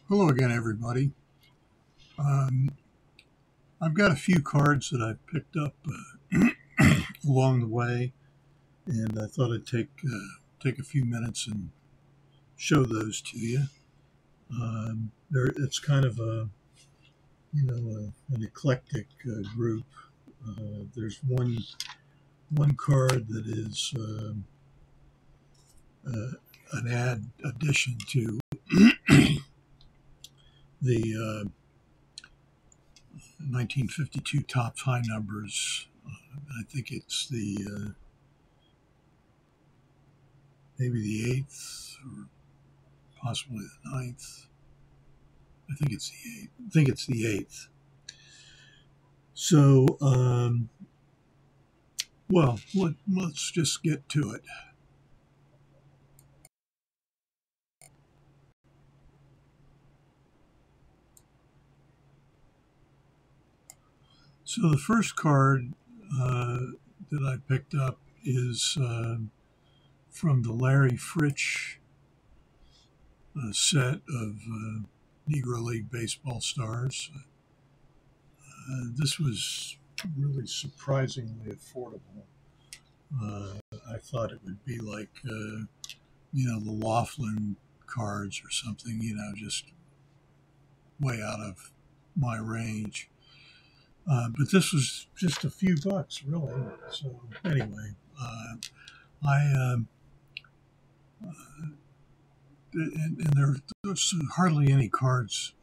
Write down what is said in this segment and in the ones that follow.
Hello again, everybody. I've got a few cards that I've picked up along the way, and I thought I'd take a few minutes and show those to you. It's kind of an eclectic group. There's one card that is an addition to the 1952 Topps high numbers. I think it's the maybe the 8th or possibly the 9th. I think it's the 8th. So, well, let's just get to it. So the first card that I picked up is from the Larry Fritsch set of Negro League baseball stars. This was really surprisingly affordable. I thought it would be like, the Laughlin cards or something, just way out of my range. But this was just a few bucks, really. So anyway, and there's hardly any cards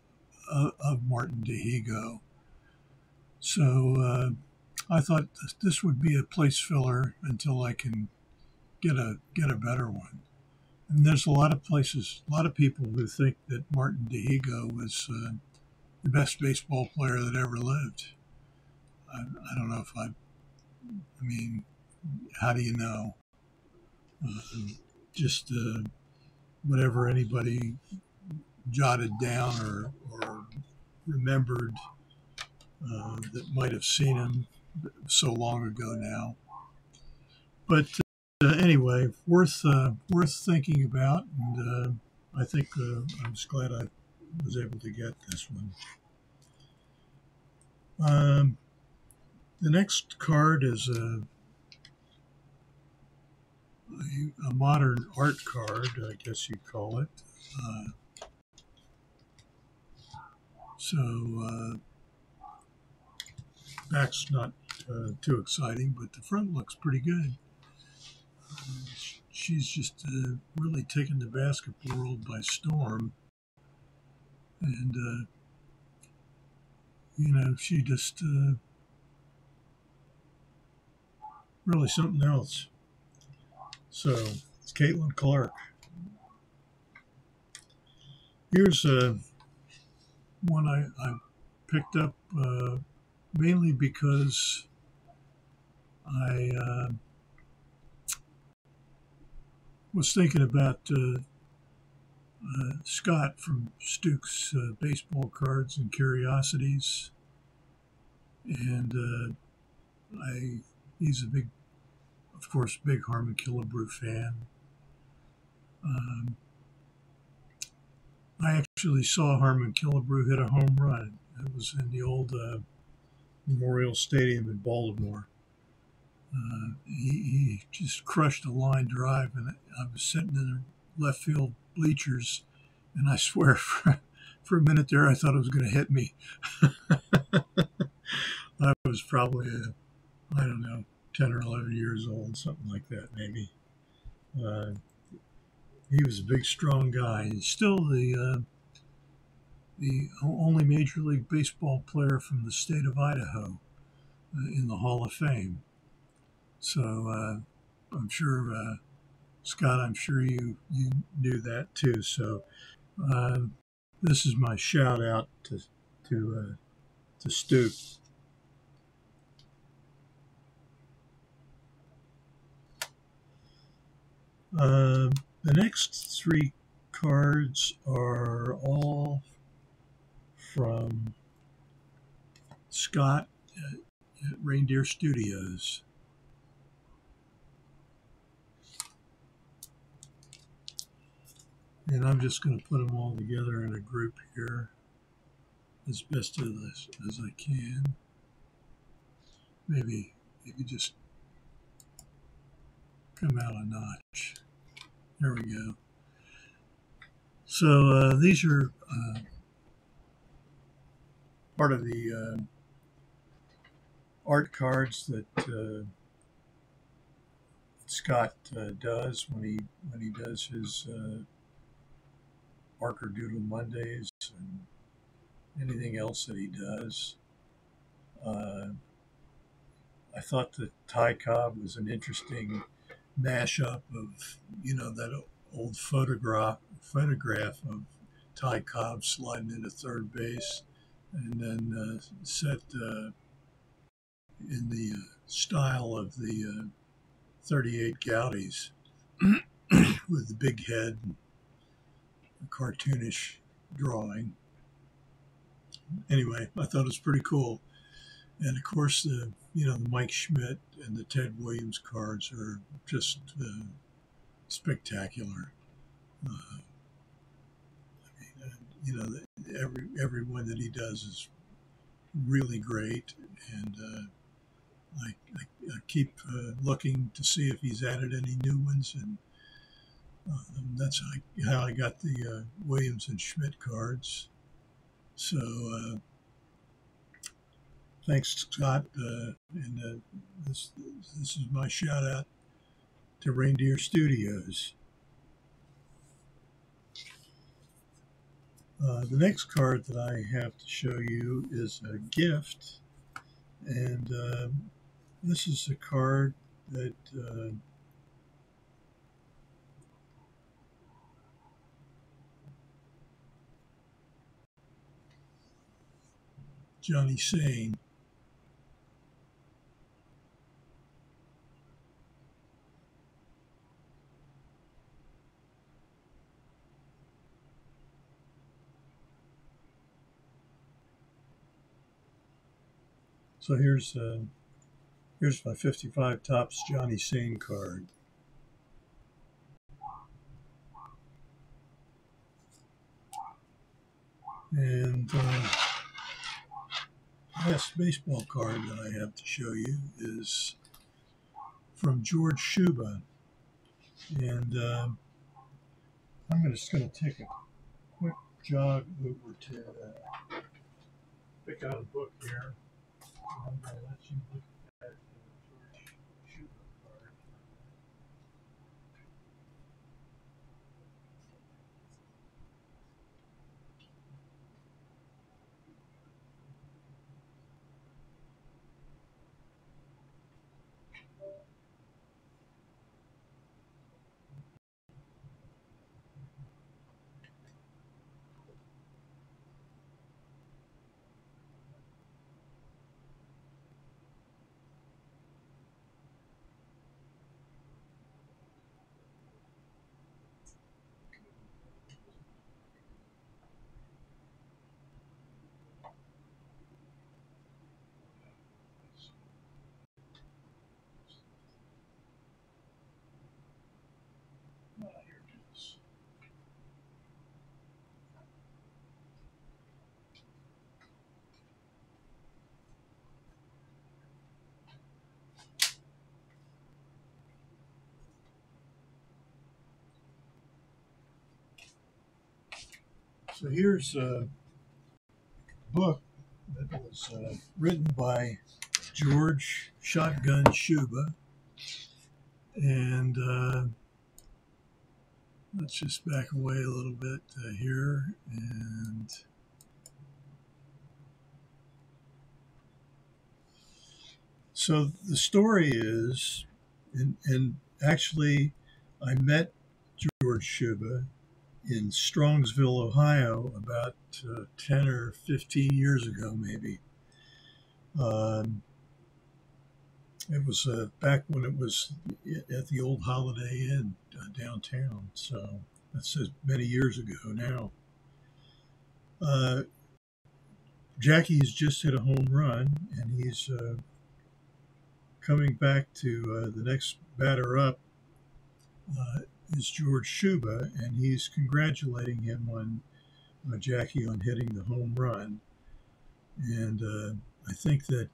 of Martin Dihigo. So I thought this would be a place filler until I can get a better one. And there's a lot of people who think that Martin Dihigo was the best baseball player that ever lived. I don't know if I mean, how do you know? Just whatever anybody jotted down or remembered that might have seen him so long ago now. But anyway, worth thinking about, and I think I'm just glad I was able to get this one. The next card is a modern art card, I guess you'd call it. Back's not too exciting, but the front looks pretty good. She's just really taken the basketball world by storm, and she just really something else. So it's Caitlin Clark. Here's one I picked up mainly because I was thinking about Scott from Stuke's Baseball Cards and Curiosities, and he's a big Harmon Killebrew fan. I actually saw Harmon Killebrew hit a home run. It was in the old Memorial Stadium in Baltimore. He just crushed a line drive, and I was sitting in the left field bleachers, and I swear for a minute there I thought it was going to hit me. I was probably, 10 or 11 years old, something like that maybe. He was a big, strong guy. He's still the only Major League Baseball player from the state of Idaho in the Hall of Fame. So I'm sure, Scott, I'm sure you knew that too. So this is my shout out to Stu. The next 3 cards are all from Skaght at Reindeer Studios. And I'm just going to put them all together in a group here as best as I can. Maybe just come out a notch. There we go. So these are part of the art cards that Scott does when he does his Marker Doodle Mondays and anything else that he does. I thought that Ty Cobb was an interesting mashup of, that old photograph of Ty Cobb sliding into third base, and then set in the style of the 38 Gouties with the big head, and a cartoonish drawing. Anyway, I thought it was pretty cool. And of course, the Mike Schmidt and the Ted Williams cards are just spectacular. Every one that he does is really great, and I keep looking to see if he's added any new ones, and that's how I got the Williams and Schmidt cards. So thanks, Scott, and this is my shout out to Reindeer Studios. The next card that I have to show you is a gift, and this is a card that Johnny Sain So here's my 55 Topps Johnny Sain card. And last baseball card that I have to show you is from George Shuba. And I'm just going to take a quick jog over to pick out a book here. I'm going to let you look at George Shuba card. Here it is. So here's a book that was written by George Shotgun Shuba. And let's just back away a little bit here. And so the story is, and actually I met George Shuba in Strongsville, Ohio, about 10 or 15 years ago, maybe. It was back when it was at the old Holiday Inn downtown. So that's many years ago now. Jackie's just hit a home run, and he's coming back to the next batter up is George Shuba, and he's congratulating him on Jackie on hitting the home run. And I think that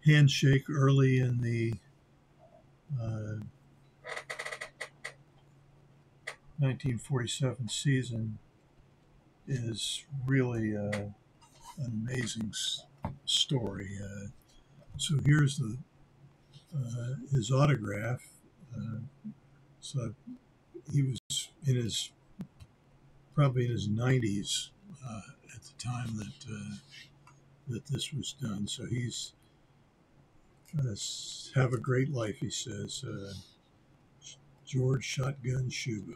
handshake early in the 1947 season is really an amazing story. So here's his autograph. So he was probably in his 90s at the time that this was done. So he's have a great life, he says. George Shotgun Shuba.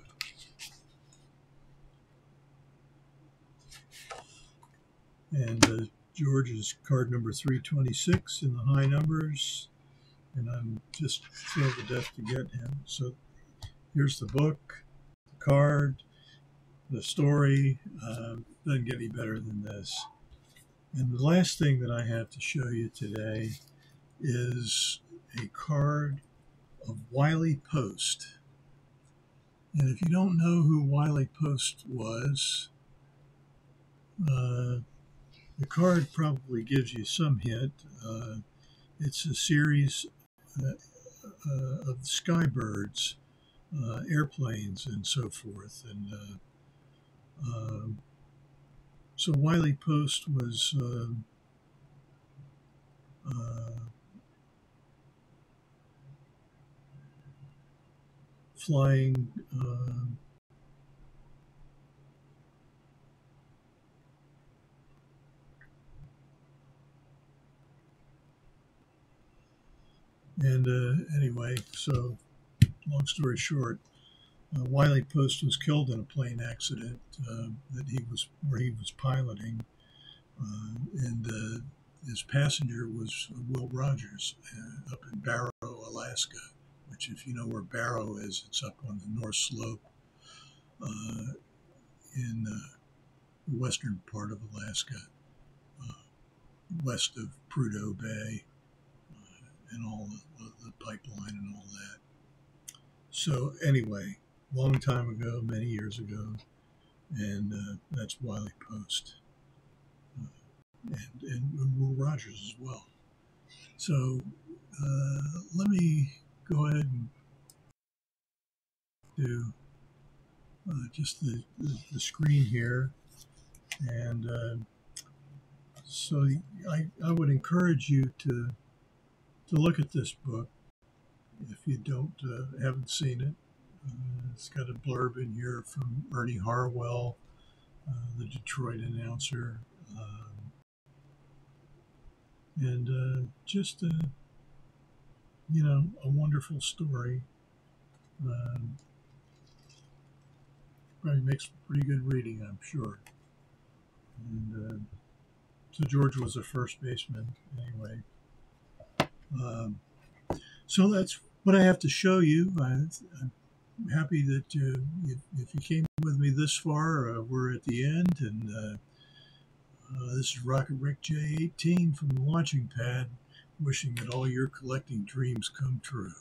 And George is card number 326 in the high numbers, and I'm just thrilled to death to get him. So here's the book, the card, the story. Doesn't get any better than this. And the last thing that I have to show you today is a card of Wiley Post. And if you don't know who Wiley Post was, the card probably gives you some hint. It's a series of skybirds, airplanes, and so forth. And so Wiley Post was flying anyway, so long story short, Wiley Post was killed in a plane accident where he was piloting, and his passenger was Will Rogers up in Barrow, Alaska, which, if you know where Barrow is, it's up on the North Slope in the western part of Alaska, west of Prudhoe Bay and all the pipeline and all that. So anyway, long time ago, many years ago, and that's Wiley Post, and Will Rogers as well. So let me go ahead and do just the screen here, and so I would encourage you to look at this book if you haven't seen it. It's got a blurb in here from Ernie Harwell, the Detroit announcer, and just a wonderful story. Probably makes pretty good reading, I'm sure. And so George was a first baseman anyway. So that's what I have to show you. I'm happy that if you came with me this far, we're at the end. And this is Rocket Rick J18 from the launching pad, wishing that all your collecting dreams come true.